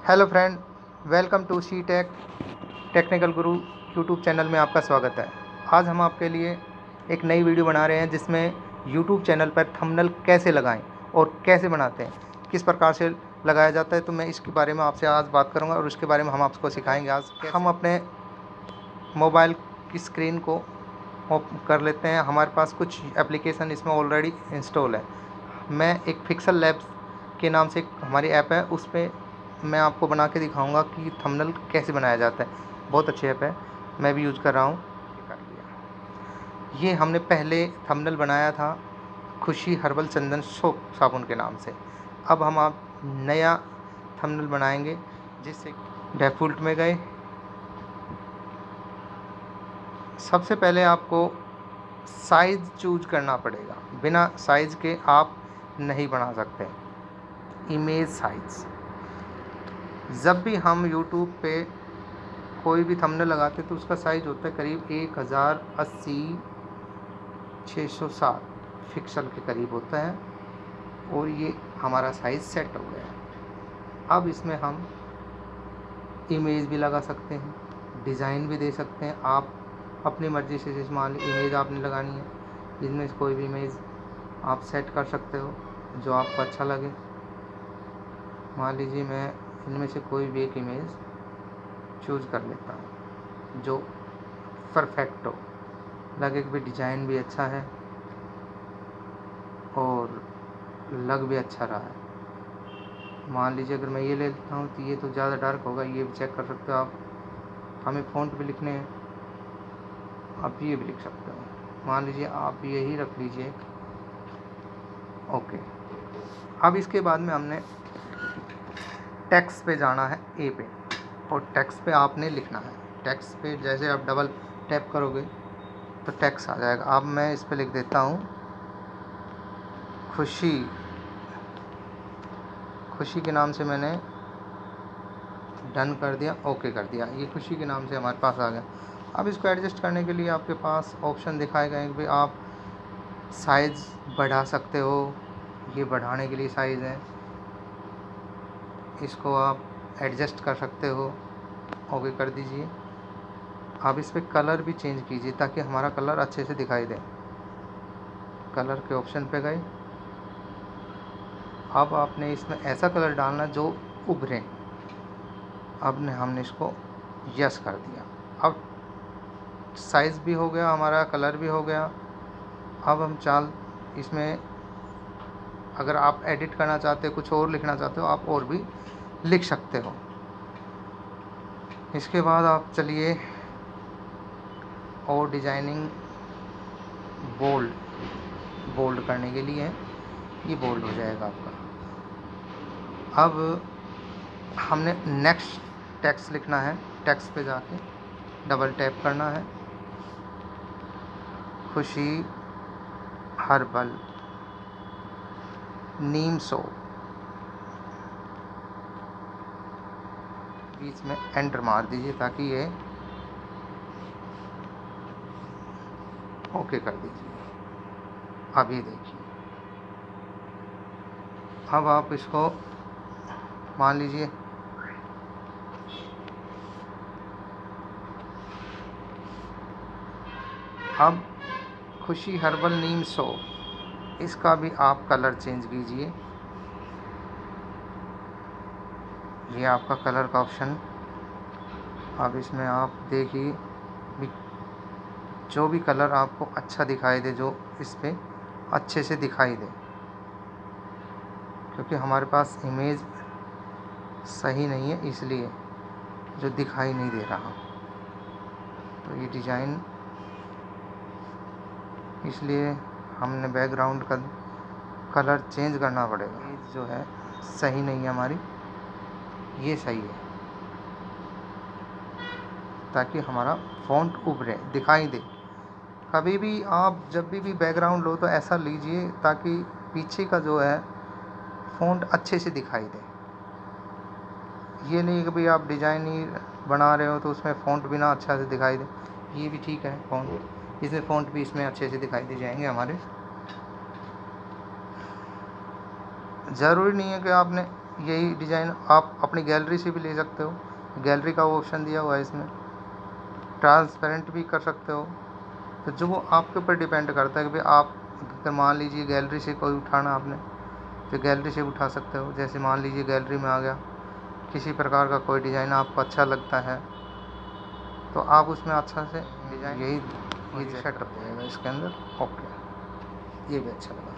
Hello friend, welcome to C tech technical Guru YouTube channel में आपका स्वागत है। आज हम आपके लिए एक नई वीडियो बना रहे हैं जिसमें यूट्यूब चैनल पर थंबनेल कैसे लगाएं और कैसे बनाते हैं, किस प्रकार से लगाया जाता है। तो मैं इसके बारे में आपसे आज बात करूंगा और उसके बारे में हम आपको सिखाएंगे। आज हम अपने मोबाइल की स्क्रीन को ऑफ कर लेते हैं। हमारे पास कुछ एप्लीकेशन इसमें ऑलरेडी इंस्टॉल है। मैं एक पिक्सल लैब्स के नाम से हमारी ऐप है, उस पर मैं आपको बना के दिखाऊंगा कि थंबनेल कैसे बनाया जाता है। बहुत अच्छी ऐप है, मैं भी यूज़ कर रहा हूँ। ये हमने पहले थंबनेल बनाया था खुशी हर्बल चंदन सोप साबुन के नाम से। अब हम आप नया थंबनेल बनाएंगे, जिससे डिफ़ॉल्ट में गए। सबसे पहले आपको साइज़ चूज करना पड़ेगा, बिना साइज़ के आप नहीं बना सकते। इमेज साइज़, जब भी हम YouTube पे कोई भी थंबनेल लगाते तो उसका साइज़ होता है करीब 1080x607 पिक्सल के करीब होता है, और ये हमारा साइज़ सेट हो गया है। अब इसमें हम इमेज भी लगा सकते हैं, डिज़ाइन भी दे सकते हैं। आप अपनी मर्ज़ी से, जैसे मान ली इमेज आपने लगानी है, इसमें से कोई भी इमेज आप सेट कर सकते हो जो आपको अच्छा लगे। मान लीजिए मैं इनमें से कोई भी एक इमेज चूज़ कर लेता हूँ जो परफेक्ट हो, लगे कि डिज़ाइन भी अच्छा है और लग भी अच्छा रहा है। मान लीजिए अगर मैं ये ले लेता हूँ तो ये तो ज़्यादा डार्क होगा, ये भी चेक कर सकते हो आप। हमें फ़ॉन्ट भी लिखने हैं, आप ये भी लिख सकते हो। मान लीजिए आप यही रख लीजिए, ओके। अब इसके बाद में हमने टेक्स्ट पे जाना है, ए पे, और टेक्स्ट पे आपने लिखना है। टेक्स्ट पे जैसे आप डबल टैप करोगे तो टेक्स्ट आ जाएगा। अब मैं इस पे लिख देता हूँ खुशी। खुशी के नाम से मैंने डन कर दिया, ओके कर दिया। ये खुशी के नाम से हमारे पास आ गया। अब इसको एडजस्ट करने के लिए आपके पास ऑप्शन दिखाए गए कि आप साइज़ बढ़ा सकते हो। ये बढ़ाने के लिए साइज़ है, इसको आप एडजस्ट कर सकते हो, ओके कर दीजिए। अब इस पर कलर भी चेंज कीजिए ताकि हमारा कलर अच्छे से दिखाई दे। कलर के ऑप्शन पे गए। अब आपने इसमें ऐसा कलर डालना जो उभरे। अब ने हमने इसको यस कर दिया। अब साइज़ भी हो गया हमारा, कलर भी हो गया। अब हम चाल इसमें अगर आप एडिट करना चाहते हो, कुछ और लिखना चाहते हो, आप और भी लिख सकते हो। इसके बाद आप चलिए और डिजाइनिंग बोल्ड करने के लिए ये बोल्ड हो जाएगा आपका। अब हमने नेक्स्ट टेक्स्ट लिखना है। टेक्स्ट पे जाके डबल टैप करना है। खुशी हर्बल नीम सोप, बीच में एंटर मार दीजिए ताकि ये ओके कर दीजिए। अब ये देखिए, अब आप इसको मान लीजिए अब खुशी हर्बल नीम सोप, इसका भी आप कलर चेंज कीजिए। ये आपका कलर का ऑप्शन। अब इसमें आप देखिए जो भी कलर आपको अच्छा दिखाई दे, जो इस पे अच्छे से दिखाई दे, क्योंकि हमारे पास इमेज सही नहीं है इसलिए जो दिखाई नहीं दे रहा। तो ये डिज़ाइन, इसलिए हमने बैकग्राउंड का कलर चेंज करना पड़ेगा। ये जो है सही नहीं है हमारी, ये सही है ताकि हमारा फ़ॉन्ट उभरे, दिखाई दे। कभी भी आप जब भी बैकग्राउंड लो तो ऐसा लीजिए ताकि पीछे का जो है फ़ॉन्ट अच्छे से दिखाई दे। ये नहीं कि भाई आप डिज़ाइन ही बना रहे हो तो उसमें फ़ॉन्ट भी ना अच्छा से दिखाई दे। ये भी ठीक है, फ़ॉन्ट इसमें फ़ॉन्ट भी इसमें अच्छे से दिखाई दे जाएंगे हमारे। ज़रूरी नहीं है कि आपने यही डिज़ाइन आप अपनी गैलरी से भी ले सकते हो। गैलरी का ऑप्शन दिया हुआ है इसमें, ट्रांसपेरेंट भी कर सकते हो। तो जो वो आपके ऊपर डिपेंड करता है कि भाई आप अगर मान लीजिए गैलरी से कोई उठाना आपने, तो गैलरी से उठा सकते हो। जैसे मान लीजिए गैलरी में आ गया, किसी प्रकार का कोई डिज़ाइन आपको अच्छा लगता है तो आप उसमें अच्छा से डिज़ाइन यही सेट हो जाएगा इसके अंदर। ओके, ये भी अच्छा लगा।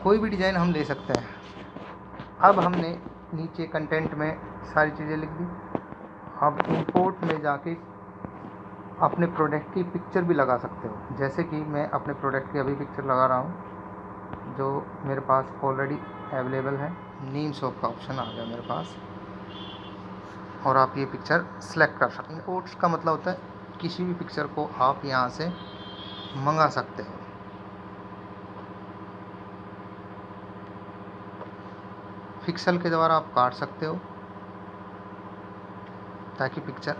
कोई भी डिज़ाइन हम ले सकते हैं। अब हमने नीचे कंटेंट में सारी चीज़ें लिख दी। अब इंपोर्ट में जाके अपने प्रोडक्ट की पिक्चर भी लगा सकते हो। जैसे कि मैं अपने प्रोडक्ट की अभी पिक्चर लगा रहा हूँ जो मेरे पास ऑलरेडी अवेलेबल है। नीम शॉप का ऑप्शन आ गया मेरे पास और आप ये पिक्चर सेलेक्ट कर सकते हैं। इंपोर्ट का मतलब होता है किसी भी पिक्चर को आप यहाँ से मंगा सकते हो। पिक्सल के द्वारा आप काट सकते हो ताकि पिक्चर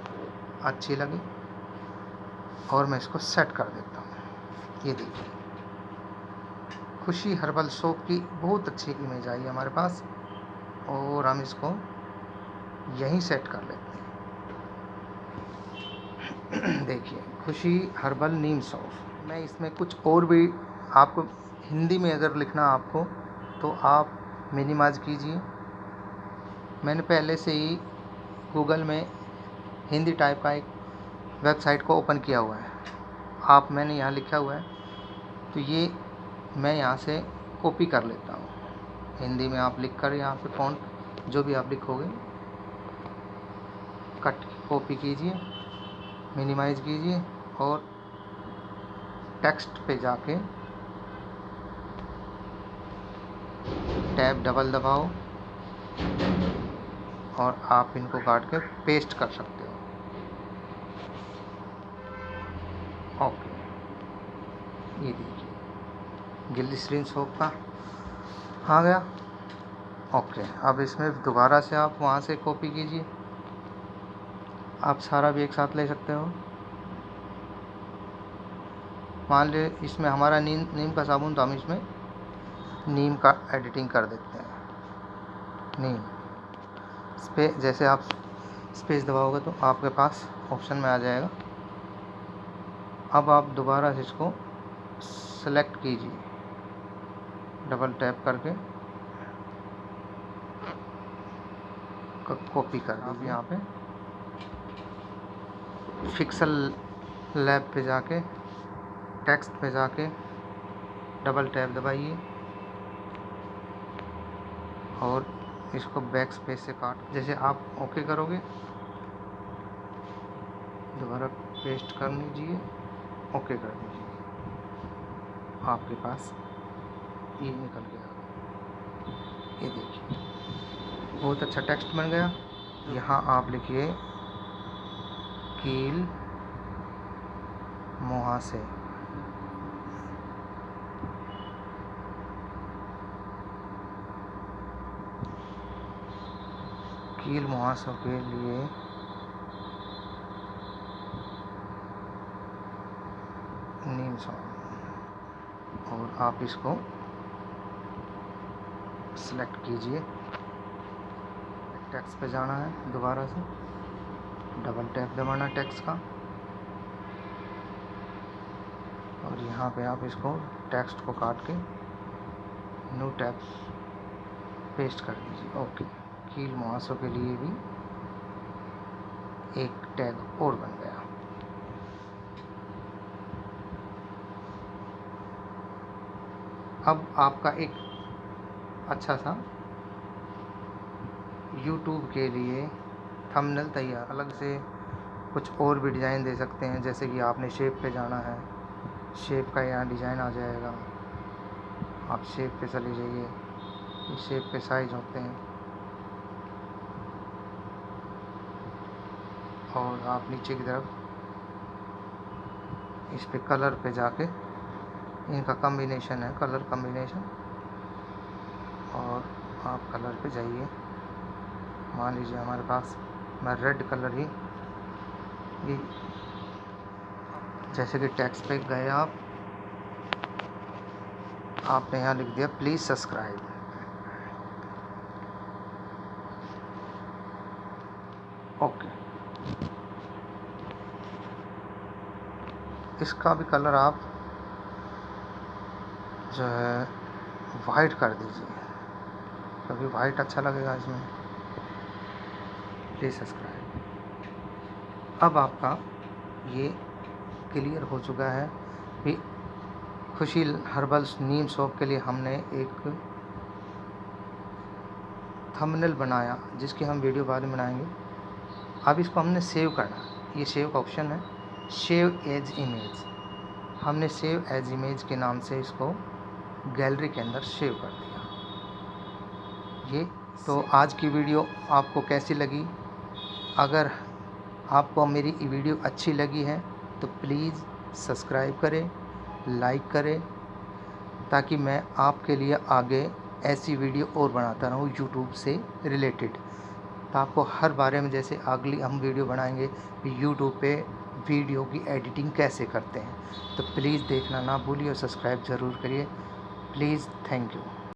अच्छी लगे। और मैं इसको सेट कर देता हूँ। ये देखिए, खुशी हर्बल सोप की बहुत अच्छी इमेज आई हमारे पास और हम इसको यहीं सेट कर लेते हैं। देखिए, खुशी हर्बल नीम सोप। मैं इसमें कुछ और भी आपको हिंदी में अगर लिखना आपको तो आप मिनिमाइज कीजिए। मैंने पहले से ही गूगल में हिंदी टाइप का एक वेबसाइट को ओपन किया हुआ है। मैंने यहाँ लिखा हुआ है तो ये मैं यहाँ से कॉपी कर लेता हूँ। हिंदी में आप लिख कर यहाँ पे फ़ॉन्ट जो भी आप लिखोगे कट कॉपी कीजिए, मिनिमाइज कीजिए और टेक्स्ट पे जाके टैब डबल दबाओ और आप इनको काट के पेस्ट कर सकते हो। ओके, ये देखिए ग्लिसरीन सोप का आ गया। ओके, अब इसमें दोबारा से आप वहाँ से कॉपी कीजिए। आप सारा भी एक साथ ले सकते हो। मान लीजिए इसमें हमारा नीम का साबुन, तो हम इसमें नीम का एडिटिंग कर देते हैं। नीम जैसे आप स्पेस दबाओगे तो आपके पास ऑप्शन में आ जाएगा। अब आप दोबारा से इसको सेलेक्ट कीजिए, डबल टैप करके कॉपी कर दीजिए। यहाँ पे पिक्सल लैब पे जाके टेक्स्ट पे जाके डबल टैप दबाइए और इसको बैक स्पेस से काट। जैसे आप ओके करोगे दोबारा पेस्ट कर लीजिए, ओके कर दीजिए, आपके पास ये निकल गया। ये देखिए बहुत अच्छा टेक्स्ट बन गया। यहाँ आप लिखिए कील मुहासे। कील मुहासों के लिए नीम साबुन और आप इसको सेलेक्ट कीजिए। टेक्स्ट पे जाना है, दोबारा से डबल टैप दबाना टेक्स्ट का और यहाँ पे आप इसको टेक्स्ट को काट के न्यू टैब पेस्ट कर दीजिए। ओके, कील मुहासों के लिए भी एक टैग और बन गया। अब आपका एक अच्छा सा YouTube के लिए थंबनेल तैयार। अलग से कुछ और भी डिज़ाइन दे सकते हैं। जैसे कि आपने शेप पे जाना है, शेप का यहाँ डिज़ाइन आ जाएगा, आप शेप पे चले जाइए। ये शेप के साइज होते हैं और आप नीचे की तरफ इस पे कलर पे जाके इनका कॉम्बिनेशन है, कलर कॉम्बिनेशन, और आप कलर पे जाइए। मान लीजिए हमारे पास मैं रेड कलर ही ये जैसे कि टेक्स्ट पे गए आपने यहाँ लिख दिया प्लीज़ सब्सक्राइब। ओके, इसका भी कलर आप जो है वाइट कर दीजिए, क्योंकि वाइट अच्छा लगेगा इसमें। Please subscribe. अब आपका ये क्लियर हो चुका है कि खुशी हर्बल्स नीम सोप के लिए हमने एक थंबनेल बनाया, जिसकी हम वीडियो बाद में बनाएंगे। अब इसको हमने सेव करना है, ये सेव का ऑप्शन है, सेव एज इमेज। हमने सेव एज इमेज के नाम से इसको गैलरी के अंदर सेव कर दिया। ये तो आज की वीडियो आपको कैसी लगी? अगर आपको मेरी वीडियो अच्छी लगी है तो प्लीज़ सब्सक्राइब करें, लाइक करें, ताकि मैं आपके लिए आगे ऐसी वीडियो और बनाता रहूँ यूट्यूब से रिलेटेड। तो आपको हर बारे में, जैसे अगली हम वीडियो बनाएंगे यूट्यूब पे वीडियो की एडिटिंग कैसे करते हैं, तो प्लीज़ देखना ना भूलिए और सब्सक्राइब ज़रूर करिए। Please, thank you.